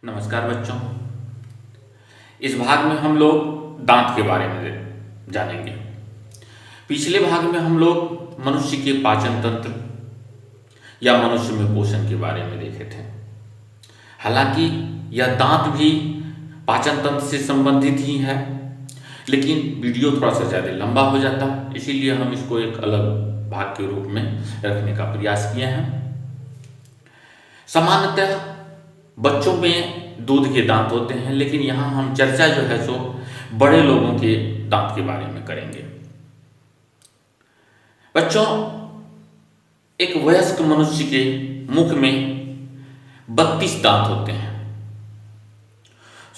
नमस्कार बच्चों। इस भाग में हम लोग दांत के बारे में जानेंगे। पिछले भाग में हम लोग मनुष्य के पाचन तंत्र या मनुष्य में पोषण के बारे में देखे थे। हालांकि यह दांत भी पाचन तंत्र से संबंधित ही है, लेकिन वीडियो थोड़ा सा ज़्यादा लंबा हो जाता, इसीलिए हम इसको एक अलग भाग के रूप में रखने का प्रयास किए हैं। सामान्यतः बच्चों में दूध के दांत होते हैं, लेकिन यहाँ हम चर्चा जो है सो बड़े लोगों के दांत के बारे में करेंगे। बच्चों, एक वयस्क मनुष्य के मुख में 32 दांत होते हैं।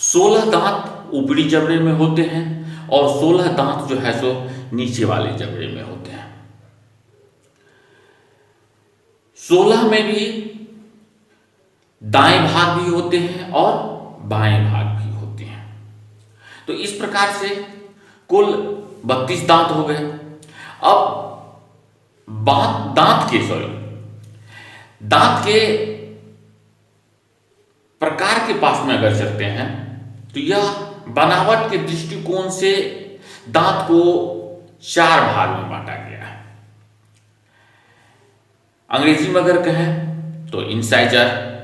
16 दांत ऊपरी जबड़े में होते हैं और 16 दांत जो है सो नीचे वाले जबड़े में होते हैं। 16 में भी दाएं भाग भी होते हैं और बाएं भाग भी होते हैं। तो इस प्रकार से कुल 32 दांत हो गए। अब दांत के प्रकार के पास में अगर चलते हैं तो यह बनावट के दृष्टिकोण से दांत को 4 भाग में बांटा गया है। अंग्रेजी में अगर कहें तो इंसाइजर,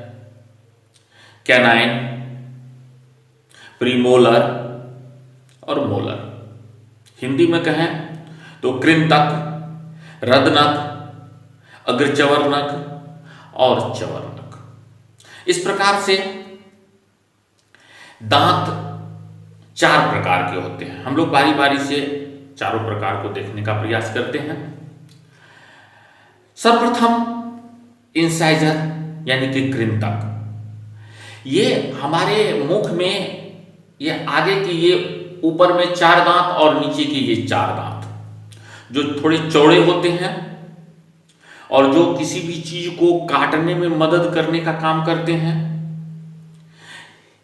कैनाइन, प्रीमोलर और मोलर। हिंदी में कहें तो कृंतक, रदनक, अग्रचवर्णक और चवर्णक। इस प्रकार से दांत 4 प्रकार के होते हैं। हम लोग बारी बारी से चारों प्रकार को देखने का प्रयास करते हैं। सर्वप्रथम इंसाइजर यानी कि कृंतक। ये हमारे मुख में ये आगे के ये ऊपर में 4 दांत और नीचे के ये 4 दांत जो थोड़े चौड़े होते हैं और जो किसी भी चीज को काटने में मदद करने का काम करते हैं।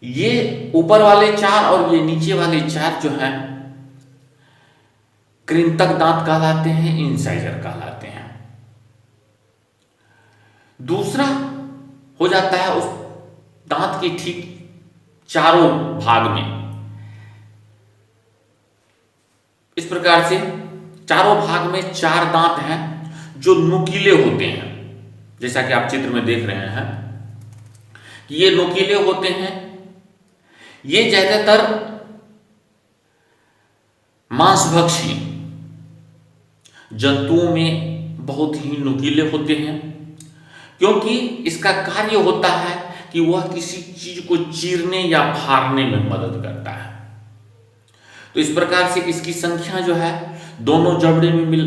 ये ऊपर वाले 4 और ये नीचे वाले 4 जो हैं कृंतक दांत कहलाते हैं, इंसाइजर कहलाते हैं। दूसरा हो जाता है उस दांत के ठीक चारों भाग में। इस प्रकार से चारों भाग में 4 दांत हैं जो नुकीले होते हैं, जैसा कि आप चित्र में देख रहे हैं कि ये नुकीले होते हैं। ये ज्यादातर मांसभक्षी जंतुओं में बहुत ही नुकीले होते हैं, क्योंकि इसका कार्य होता है कि वह किसी चीज को चीरने या फाड़ने में मदद करता है। तो इस प्रकार से इसकी संख्या जो है दोनों जबड़े में मिल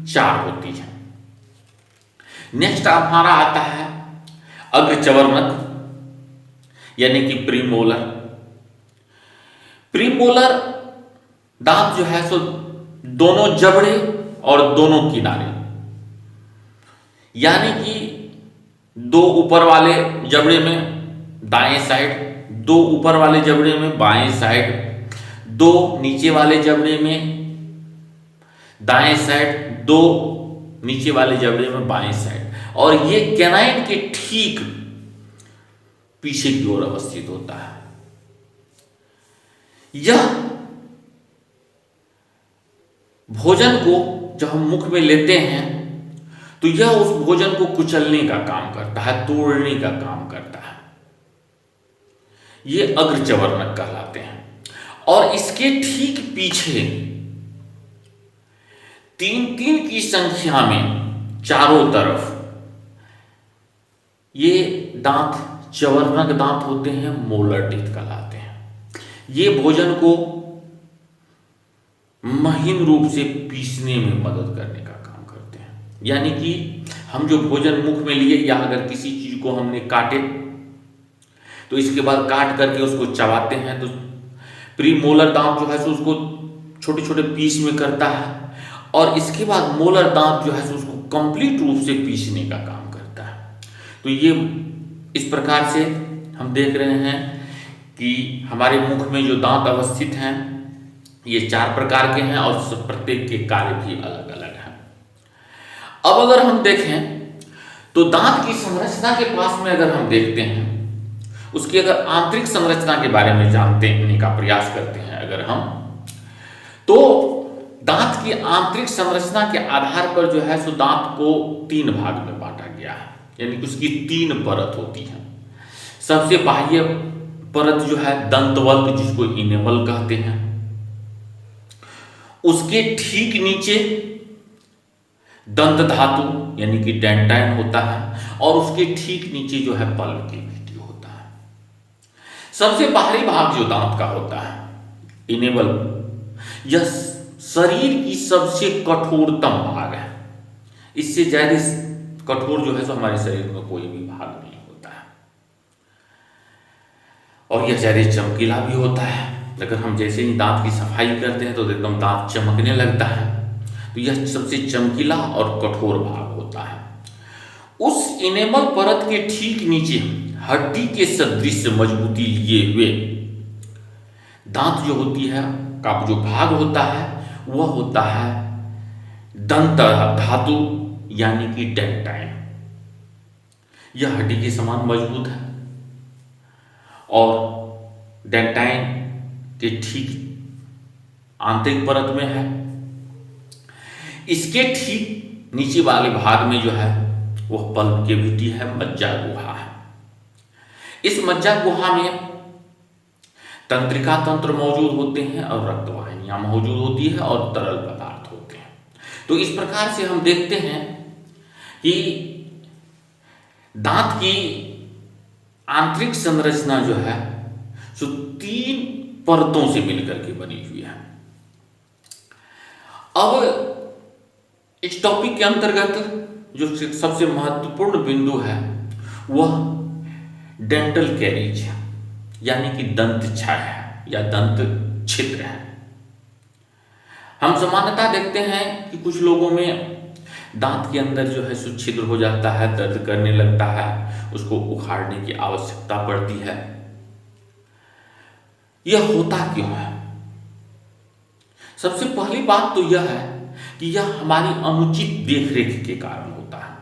4 होती है। नेक्स्ट हमारा आता है अग्रचवर्णक यानी कि प्रीमोलर। प्रीमोलर दांत जो है सो दोनों जबड़े और दोनों किनारे, यानी कि 2 ऊपर वाले जबड़े में दाएं साइड, 2 ऊपर वाले जबड़े में बाएं साइड, 2 नीचे वाले जबड़े में दाएं साइड, 2 नीचे वाले जबड़े में बाएं साइड, और ये कैनाइन के ठीक पीछे की ओर अवस्थित होता है। यह भोजन को जब हम मुख में लेते हैं तो यह उस भोजन को कुचलने का काम करता है, तोड़ने का काम करता है। ये अग्रचवर्णक कहलाते हैं। और इसके ठीक पीछे 3-3 की संख्या में चारों तरफ ये दांत चवर्णक दांत होते हैं, मोलर टीथ कहलाते हैं। ये भोजन को महीन रूप से पीसने में मदद करने का काम करते हैं। यानी कि हम जो भोजन मुख में लिए या अगर किसी चीज को हमने काटे तो इसके बाद काट करके उसको चबाते हैं तो प्रीमोलर दांत जो है सो उसको छोटे छोटे पीस में करता है, और इसके बाद मोलर दांत जो है सो उसको कंप्लीट रूप से पीसने का काम करता है। तो ये इस प्रकार से हम देख रहे हैं कि हमारे मुख में जो दांत अवस्थित हैं ये 4 प्रकार के हैं और प्रत्येक के कार्य भी अलग अलग हैं। अब अगर हम देखें तो दांत की संरचना के पास में अगर हम देखते हैं उसकी अगर आंतरिक संरचना के बारे में जानने का प्रयास करते हैं अगर हम, तो दांत की आंतरिक संरचना के आधार पर जो है सो दांत को 3 भाग में बांटा गया है, यानी कि उसकी 3 परत होती है। सबसे बाह्य परत जो है दंतवल्क, जिसको इनेमल कहते हैं, उसके ठीक नीचे दंत धातु यानी कि डेंटाइन होता है, और उसके ठीक नीचे जो है पल्प कैविटी होता है। सबसे बाहरी भाग जो दांत का होता है इनेमल, यह शरीर की सबसे कठोरतम भाग है। इससे ज्यादा कठोर जो है सो हमारे शरीर में कोई भी भाग नहीं होता है, और यह ज्यादा चमकीला भी होता है। अगर हम जैसे ही दांत की सफाई करते हैं तो एकदम दांत चमकने लगता है। तो यह सबसे चमकीला और कठोर भाग होता है। उस इनेमल परत के ठीक नीचे हड्डी के सदृश मजबूती लिए हुए दांत जो होती है का जो भाग होता है वह होता है दंत धातु यानी कि डेंटाइन। यह हड्डी के समान मजबूत है, और डेंटाइन के ठीक आंतरिक परत में है। इसके ठीक नीचे वाले भाग में जो है वह पल्प कैविटी है, मज्जा गुहा है। इस मज्जा गुहा में तंत्रिका तंत्र मौजूद होते हैं, और रक्तवाहिनियां मौजूद होती है, और तरल पदार्थ होते हैं। तो इस प्रकार से हम देखते हैं कि दांत की आंतरिक संरचना जो है सो 3 परतों से मिलकर के बनी हुई है। अब इस टॉपिक के अंतर्गत जो सबसे महत्वपूर्ण बिंदु है वह डेंटल कैरिज है, यानी कि दंत छाया है या दंत छिद्र है। हम सामान्यतः देखते हैं कि कुछ लोगों में दांत के अंदर जो है सो छिद्र हो जाता है, दर्द करने लगता है, उसको उखाड़ने की आवश्यकता पड़ती है। यह होता क्यों है? सबसे पहली बात तो यह है कि यह हमारी अनुचित देखरेख के कारण होता है।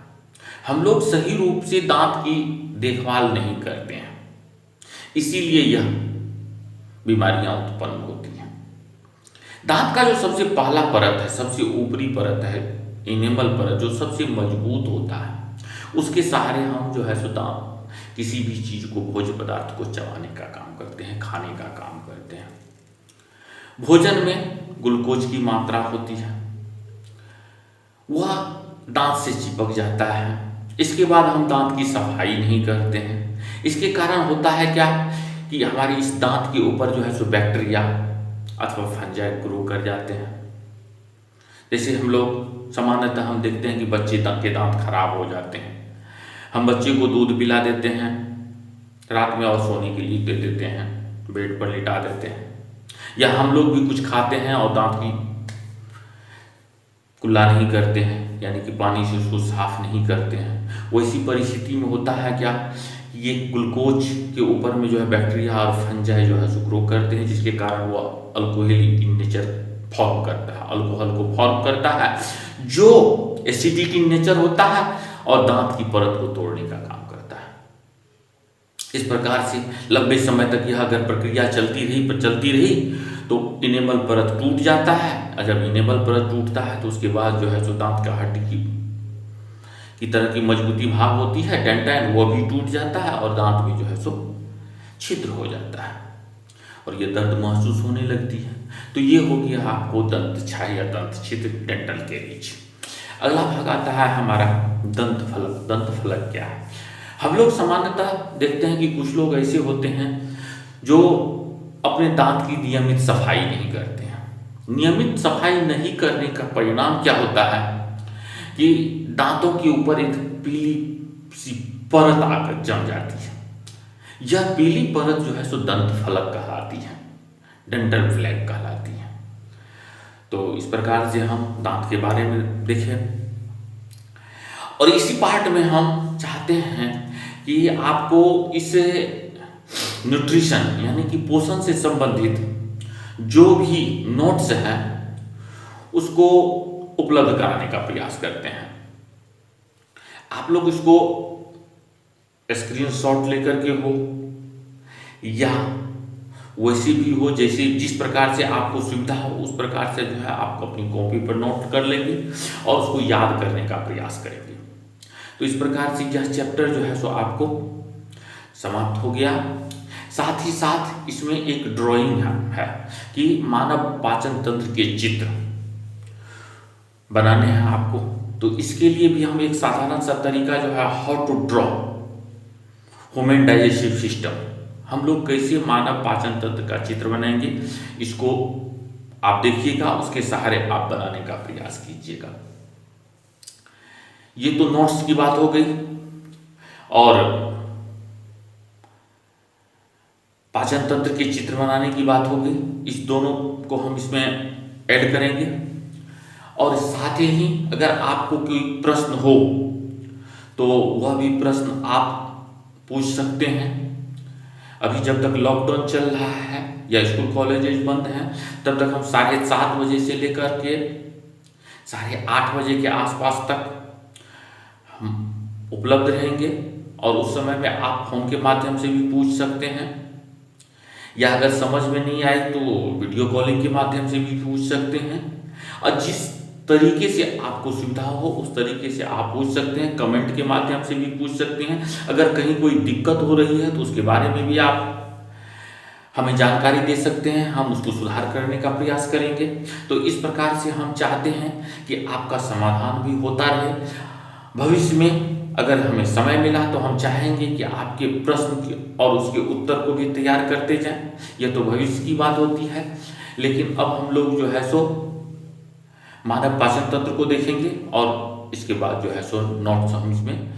हम लोग सही रूप से दांत की देखभाल नहीं करते हैं, इसीलिए यह बीमारियां उत्पन्न होती हैं। दांत का जो सबसे पहला परत है, सबसे ऊपरी परत है इनेमल परत, जो सबसे मजबूत होता है, उसके सहारे हम जो है सो दांत किसी भी चीज को, भोज्य पदार्थ को चबाने का काम करते हैं, खाने का काम करते हैं। भोजन में ग्लूकोज की मात्रा होती है, वह दांत से चिपक जाता है। इसके बाद हम दांत की सफाई नहीं करते हैं। इसके कारण होता है क्या कि हमारी इस दांत के ऊपर जो है सो बैक्टीरिया अथवा फंजाई ग्रो कर जाते हैं। जैसे हम लोग सामान्यतः हम देखते हैं कि बच्चे के दांत खराब हो जाते हैं, हम बच्चे को दूध पिला देते हैं रात में और सोने के लिए दे देते हैं, बेड पर लिटा देते हैं, या हम लोग भी कुछ खाते हैं और दांत की कुल्ला नहीं करते हैं, यानी कि पानी से उसको साफ नहीं करते हैं। वैसी परिस्थिति में होता है क्या, ये ग्लूकोज के ऊपर में जो है बैक्टीरिया और फंजाई जो है सो ग्रो करते हैं, जिसके कारण वो अल्कोहलिक इन नेचर फॉर्म करता है, अल्कोहल को फॉर्म करता है, जो एसिडिक इन नेचर होता है और दांत की परत को तोड़ने का काम करता है। इस प्रकार से लंबे समय तक यह अगर प्रक्रिया चलती रही तो इनेमल परत टूट जाता है, और जब इनेमल परत टूटता है तो उसके बाद जो है सो दांत का हड्डी की तरह की मजबूती भाग होती है डेंटाइन, वो भी टूट जाता है और दांत में जो है सो छिद्र हो जाता है, और ये दर्द महसूस होने लगती है। तो ये हो गया आपको दंत छाया या दंत छिद्र, डेंटल कैरिज। अगला भाग आता है हमारा दंत फलक। दंत फलक क्या है? हम लोग सामान्यतः देखते हैं कि कुछ लोग ऐसे होते हैं जो अपने दांत की नियमित सफाई नहीं करते हैं। नियमित सफाई नहीं करने का परिणाम क्या होता है कि दांतों के ऊपर एक पीली सी परत आकर जम जाती है। यह पीली परत जो है सो दंत फलक कहलाती है, डेंटल फ्लैग कहलाती है। तो इस प्रकार से हम दांत के बारे में देखें, और इसी पार्ट में हम चाहते हैं कि आपको इस न्यूट्रिशन यानी कि पोषण से संबंधित जो भी नोट्स हैं उसको उपलब्ध कराने का प्रयास करते हैं। आप लोग इसको स्क्रीनशॉट लेकर के हो या वैसे भी हो, जैसे जिस प्रकार से आपको सुविधा हो उस प्रकार से जो है आप अपनी कॉपी पर नोट कर लेंगे और उसको याद करने का प्रयास करेंगे। तो इस प्रकार से यह चैप्टर जो है सो आपको समाप्त हो गया। साथ ही साथ इसमें एक ड्राइंग है कि मानव पाचन तंत्र के चित्र बनाने हैं आपको। तो इसके लिए भी हम एक साधारण सा तरीका जो है how to draw human digestive system, हम लोग कैसे मानव पाचन तंत्र का चित्र बनाएंगे, इसको आप देखिएगा, उसके सहारे आप बनाने का प्रयास कीजिएगा। ये तो नोट्स की बात हो गई और पाचन तंत्र के चित्र बनाने की बात हो गई। इस दोनों को हम इसमें ऐड करेंगे और साथ ही अगर आपको कोई प्रश्न हो तो वह भी प्रश्न आप पूछ सकते हैं। अभी जब तक लॉकडाउन चल रहा है या स्कूल कॉलेजेस बंद हैं तब तक हम 7:30 बजे से लेकर के 8:30 बजे के आसपास तक हम उपलब्ध रहेंगे और उस समय में आप फोन के माध्यम से भी पूछ सकते हैं या अगर समझ में नहीं आए तो वीडियो कॉलिंग के माध्यम से भी पूछ सकते हैं। और जिस तरीके से आपको सुविधा हो उस तरीके से आप पूछ सकते हैं, कमेंट के माध्यम से भी पूछ सकते हैं। अगर कहीं कोई दिक्कत हो रही है तो उसके बारे में भी आप हमें जानकारी दे सकते हैं, हम उसको सुधार करने का प्रयास करेंगे। तो इस प्रकार से हम चाहते हैं कि आपका समाधान भी होता रहे। भविष्य में अगर हमें समय मिला तो हम चाहेंगे कि आपके प्रश्न और उसके उत्तर को भी तैयार करते जाएं। यह तो भविष्य की बात होती है, लेकिन अब हम लोग जो है सो मानव पाचन तंत्र को देखेंगे और इसके बाद जो है सो नोट्स हम इसमें